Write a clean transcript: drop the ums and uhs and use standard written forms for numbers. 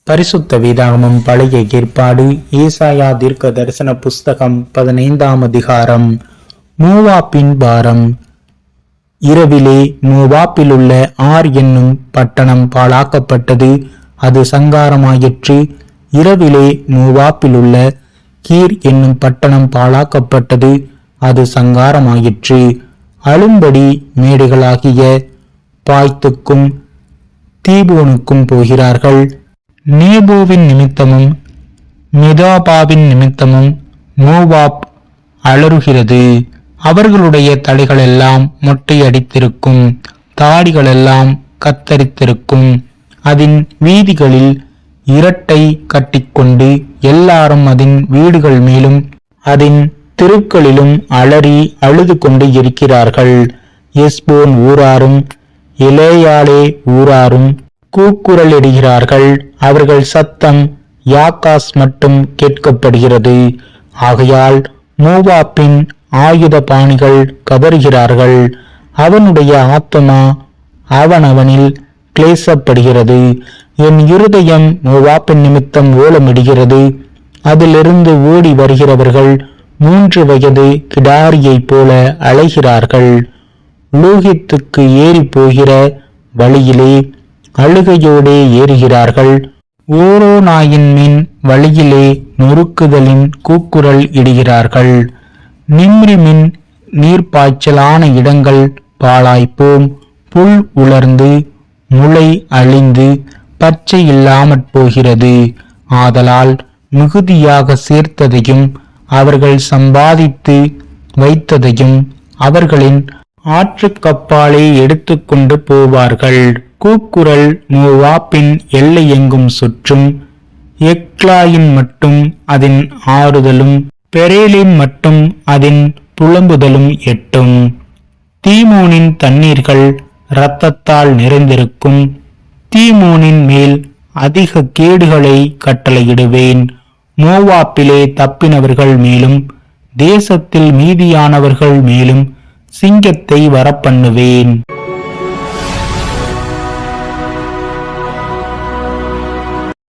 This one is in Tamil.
பரிசுத்த வேதாகமம் பழைய ஏற்பாடு ஏசாயா தீர்க்க தரிசன புஸ்தகம் 15ஆம் அதிகாரம். மோவாபின் பாரம். இரவிலே மோவாப்பிலுள்ள ஆர் என்னும் பட்டணம் பாழாக்கப்பட்டது, அது சங்காரமாயிற்று. இரவிலே மோவாப்பிலுள்ள கீர் என்னும் பட்டணம் பாழாக்கப்பட்டது, அது சங்காரமாயிற்று. அழும்படி மேடைகளாகிய பாய்த்துக்கும் தீபோனுக்கும் போகிறார்கள். நேபோவின் நிமித்தமும் மெதோபாவின் நிமித்தமும் மோவாப் அலறுகிறது. அவர்களுடைய தலைகளெல்லாம் மொட்டையடித்திருக்கும், தாடிகளெல்லாம் கத்தரித்திருக்கும். அதன் வீதிகளில் இரட்டை கட்டிக்கொண்டு எல்லாரும் அதன் வீடுகள் மேலும் அதன் தெருக்களிலும் அலறி அழுது கொண்டு இருக்கிறார்கள். எஸ்போன் ஊராரும் எலேயாலே ஊராரும் கூக்குரலிடுகிறார்கள். அவர்கள் சத்தம் யாக்காஸ் மட்டும் கேட்கப்படுகிறது. ஆகையால் மோவாப்பின் ஆயுத பாணிகள் கதறுகிறார்கள். அவனுடைய ஆத்துமா அவனவனில் கிளேசப்படுகிறது. என் இருதயம் மோவாப்பின் நிமித்தம் ஓலமிடுகிறது. அதிலிருந்து ஓடி வருகிறவர்கள் 3 வயது கிடாரியைப் போல அலைகிறார்கள். லூஹித்துக்கு ஏறி போகிற வழியிலே அழுகையோடே ஏறுகிறார்கள். ஓரோ நாயின் மின் வழியிலே நொறுக்குதலின் கூக்குரல் இடுகிறார்கள். நிம்ரிமின் நீர்ப்பாய்ச்சலான இடங்கள் பாழாய்ப்போம். புல் உலர்ந்து முளை அழிந்து பச்சை இல்லாமற் போகிறது. ஆதலால் மிகுதியாக சேர்த்ததையும் அவர்கள் சம்பாதித்து வைத்ததையும் அவர்களின் ஆற்றுக்கப்பாலே எடுத்துக்கொண்டு போவார்கள். கூக்குரல் மோவாப்பின் எல்லை எங்கும் சுற்றும். எக்லாயின் மட்டும் அதன் ஆறுதலும் பெரேலின் மட்டும் அதன் புலம்புதலும் எட்டும். தீமோனின் தண்ணீர்கள் இரத்தத்தால் நிறைந்திருக்கும். தீமோனின் மேல் அதிக கேடுகளை கட்டளையிடுவேன். மோவாப்பிலே தப்பினவர்கள் மேலும் தேசத்தில் மீதியானவர்கள் மேலும் சிங்கத்தை வரப்பண்ணுவேன்.